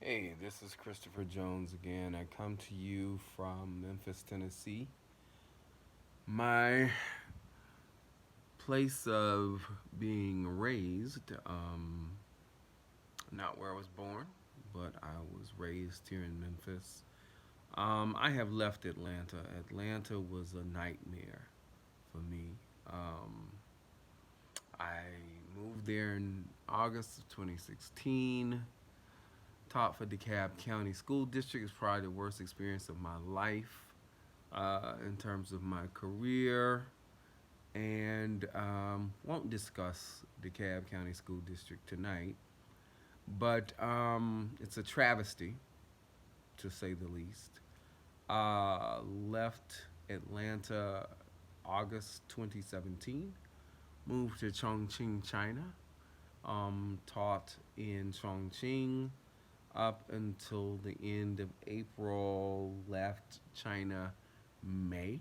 Hey, this is Christopher Jones again. I come to you from Memphis, Tennessee. My place of being raised, not where I was born, but I was raised here in Memphis. I have left Atlanta. Atlanta was a nightmare for me. Um, I moved there in August of 2016. Taught for DeKalb County School District. Is probably the worst experience of my life. In terms of my career, and won't discuss DeKalb County School District tonight, but it's a travesty, to say the least. Left Atlanta August 2017, moved to Chongqing, China, taught in Chongqing up until the end of April, left China May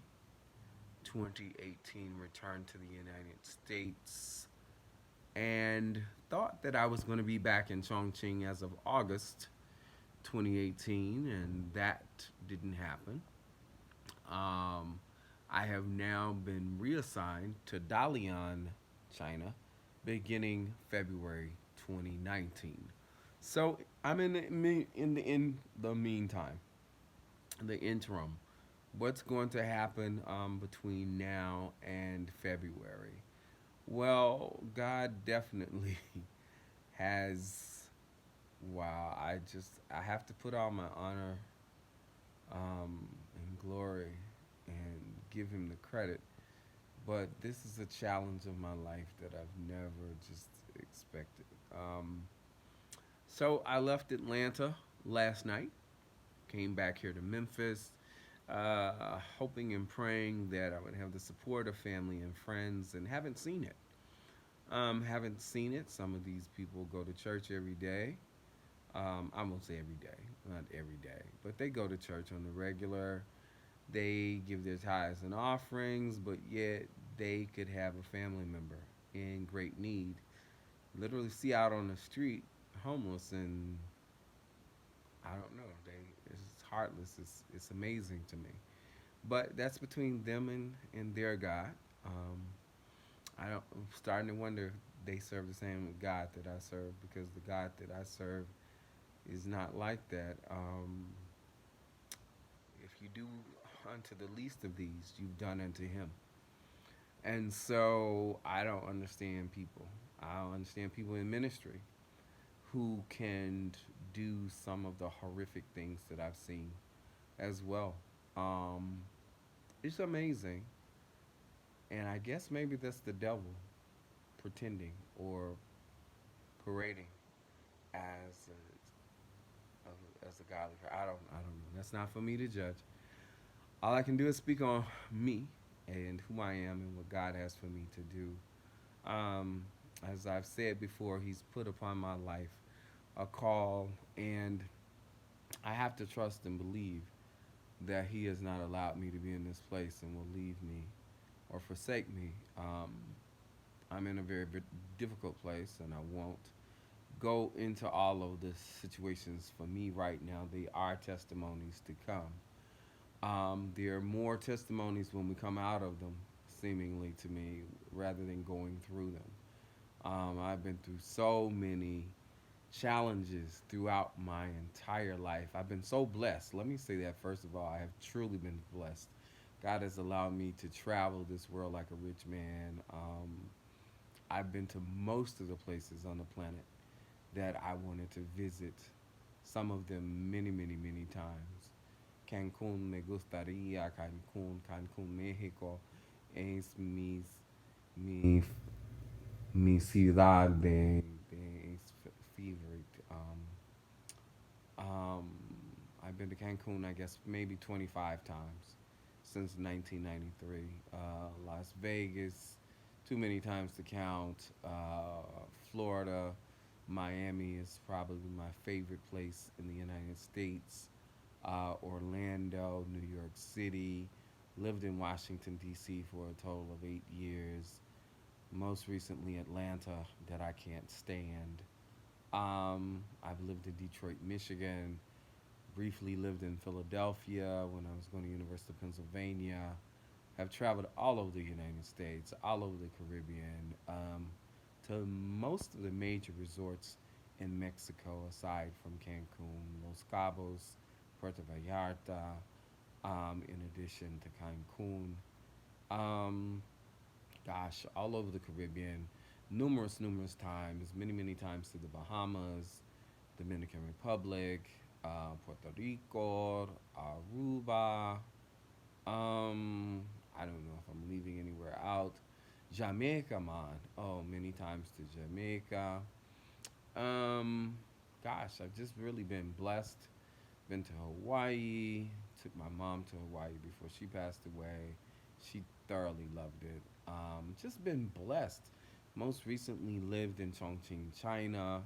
2018, returned to the United States, and thought that I was going to be back in Chongqing as of August 2018, and that didn't happen. Um, I have now been reassigned to Dalian, China, beginning February 2019. So I'm in the meantime, the interim. What's going to happen between now and February? Well, God definitely has. Wow, I have to put all my honor and glory and give him the credit. But this is a challenge of my life that I've never just expected. So I left Atlanta last night, came back here to Memphis, hoping and praying that I would have the support of family and friends, and haven't seen it. Haven't seen it. Some of these people go to church every day. I won't say every day, not every day, but they go to church on the regular. They give their tithes and offerings, but yet they could have a family member in great need. Literally see out on the street homeless, and I don't know. It's heartless. It's amazing to me. But that's between them and their God. Um, I'm starting to wonder if they serve the same God that I serve, because the God that I serve is not like that. If you do unto the least of these, you've done unto him. And so I don't understand people. I don't understand people in ministry who can do some of the horrific things that I've seen as well. Um, it's amazing. And I guess maybe that's the devil pretending or parading as as a godly. I don't know. That's not for me to judge. All I can do is speak on me and who I am and what God has for me to do. Um, as I've said before, He's put upon my life a call, and I have to trust and believe that He has not allowed me to be in this place and will leave me or forsake me. I'm in a very difficult place, and I won't go into all of the situations for me right now. They are testimonies to come. There are more testimonies when we come out of them, seemingly to me, rather than going through them. I've been through so many challenges throughout my entire life. I've been so blessed. Let me say that first of all. I have truly been blessed. God has allowed me to travel this world like a rich man. I've been to most of the places on the planet that I wanted to visit, some of them many times. Cancun, me gustaría Cancun, Cancun, México es mi, mi ciudad de favorite. Um, I've been to Cancun, I guess, maybe 25 times since 1993. Las Vegas, too many times to count. Florida, Miami is probably my favorite place in the United States. Orlando, New York City. Lived in Washington, D.C. for a total of 8 years. Most recently, Atlanta, that I can't stand. I've lived in Detroit, Michigan. Briefly lived in Philadelphia when I was going to University of Pennsylvania. Have traveled all over the United States, all over the Caribbean, to most of the major resorts in Mexico, aside from Cancun, Los Cabos, Puerto Vallarta, in addition to Cancun. Um, Gosh, all over the Caribbean, numerous times, many times to the Bahamas, Dominican Republic, Puerto Rico, Aruba. Um, I don't know if I'm leaving anywhere out. Jamaica, man. Oh, many times to Jamaica. Um, Gosh, I've just really been blessed. Been to Hawaii. Took my mom to Hawaii before she passed away. She thoroughly loved it. Just been blessed. Most recently lived in Chongqing, China.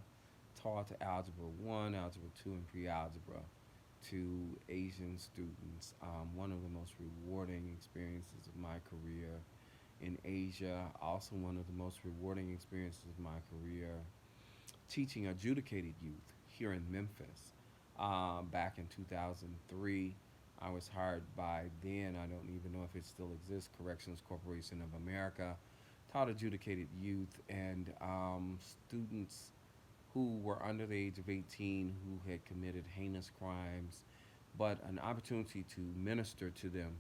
Taught Algebra 1, Algebra 2, and Pre Algebra to Asian students. One of the most rewarding experiences of my career in Asia. Also, one of the most rewarding experiences of my career teaching adjudicated youth here in Memphis. Back in 2003, I was hired by then, I don't even know if it still exists, Corrections Corporation of America. Taught adjudicated youth and students who were under the age of 18 who had committed heinous crimes, but an opportunity to minister to them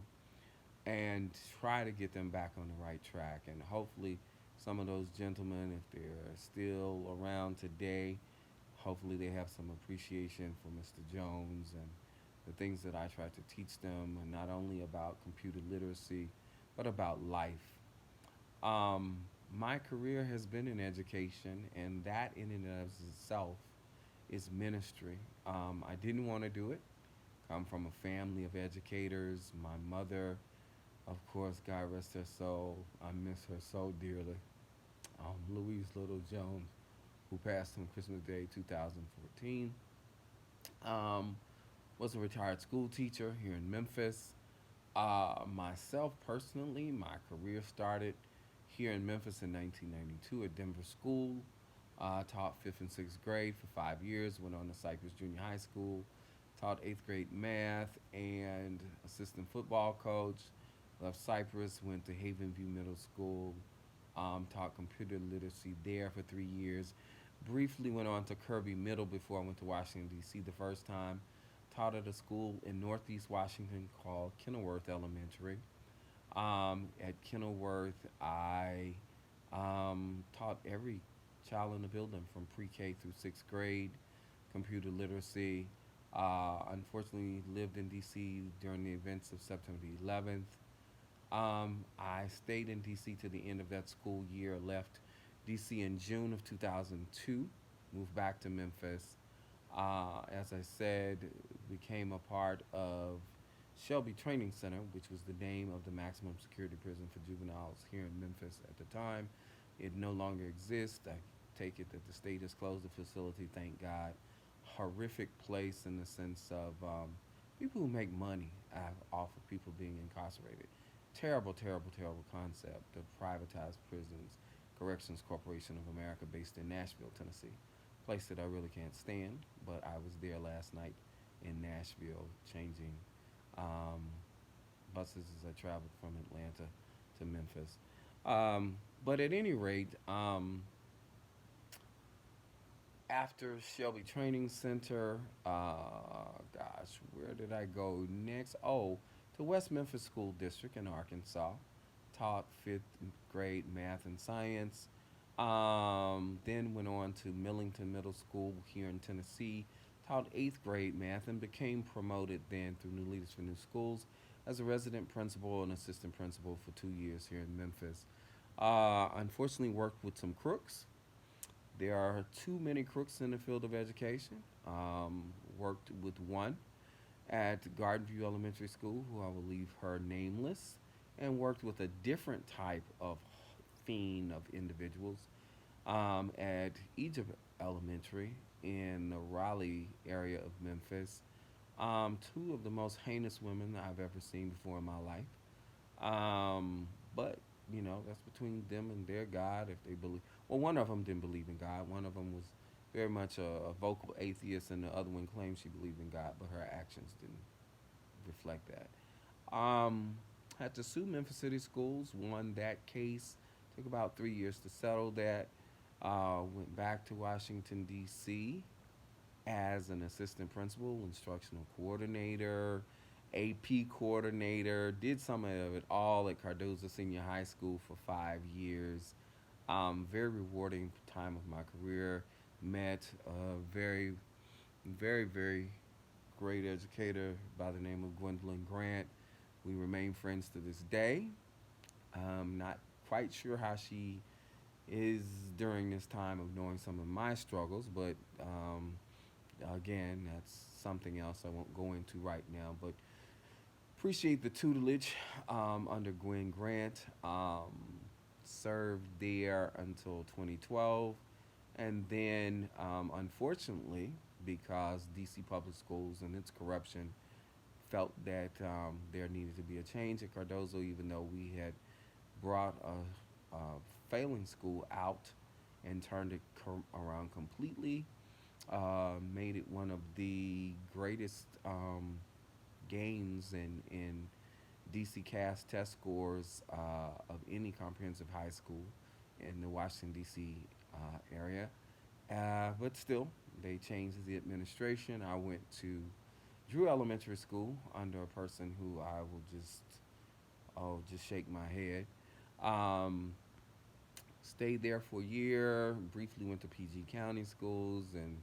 and try to get them back on the right track. And hopefully, some of those gentlemen, if they're still around today, hopefully they have some appreciation for Mr. Jones and the things that I tried to teach them, and not only about computer literacy, but about life. Um, my career has been in education, and that in and of itself is ministry. I didn't want to do it. Come from a family of educators. My mother, of course, God rest her soul. I miss her so dearly. Louise Little Jones, who passed on Christmas Day 2014. Um, was a retired school teacher here in Memphis. Myself personally, my career started here in Memphis in 1992 at Denver School. Taught fifth and sixth grade for 5 years. Went on to Cypress Junior High School. Taught eighth grade math and assistant football coach. Left Cypress. Went to Haven View Middle School. Taught computer literacy there for 3 years. Briefly went on to Kirby Middle before I went to Washington, D.C. the first time. Taught at a school in Northeast Washington called Kenilworth Elementary. At Kenilworth, I taught every child in the building from pre K through sixth grade, computer literacy. Unfortunately, lived in DC during the events of September the 11th. I stayed in DC to the end of that school year, left DC in June of 2002, moved back to Memphis. As I said, became a part of Shelby Training Center, which was the name of the maximum security prison for juveniles here in Memphis at the time. It no longer exists. I take it that the state has closed the facility, thank God. Horrific place in the sense of people who make money off of people being incarcerated. Terrible concept of privatized prisons. Corrections Corporation of America, based in Nashville, Tennessee. Place that I really can't stand, but I was there last night in Nashville, changing um, buses as I traveled from Atlanta to Memphis. But at any rate, after Shelby Training Center, gosh, where did I go next? Oh, to West Memphis School District in Arkansas. Taught fifth grade math and science. Then went on to Millington Middle School here in Tennessee. Taught eighth grade math and became promoted then through New Leaders for New Schools as a resident principal and assistant principal for 2 years here in Memphis. Unfortunately, worked with some crooks. There are too many crooks in the field of education. Worked with one at Garden View Elementary School, who I will leave her nameless, and worked with a different type of fiend of individuals at Egypt Elementary in the Raleigh area of Memphis. Two of the most heinous women I've ever seen before in my life. But that's between them and their God. If they believe, well, one of them didn't believe in God. One of them was very much a vocal atheist, and the other one claims she believed in God, but her actions didn't reflect that. Had to sue Memphis City Schools, won that case. Took about 3 years to settle that. Went back to Washington, D.C. as an assistant principal, instructional coordinator, AP coordinator. Did some of it all at Cardozo Senior High School for 5 years. Very rewarding time of my career. Met a very great educator by the name of Gwendolyn Grant. We remain friends to this day. Not quite sure how she is during this time of knowing some of my struggles, but again, that's something else I won't go into right now. But appreciate the tutelage under Gwen Grant. Served there until 2012. And then, unfortunately, because DC Public Schools and its corruption felt that there needed to be a change at Cardozo, even though we had brought a failing school out and turned it around completely, made it one of the greatest gains in DC CAS test scores of any comprehensive high school in the Washington, D.C. Area. But still, they changed the administration. I went to Drew Elementary School under a person who I will just shake my head. Um, Stayed there for a year, briefly went to PG County schools, and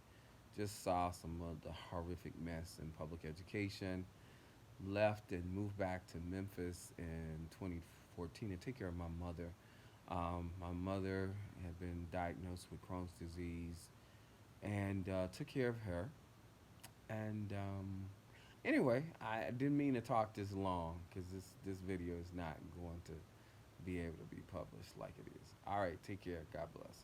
just saw some of the horrific mess in public education. Left and moved back to Memphis in 2014 to take care of my mother. My mother had been diagnosed with Crohn's disease and took care of her. And anyway, I didn't mean to talk this long because this video is not going to be able to be published like it is. All right, take care. God bless.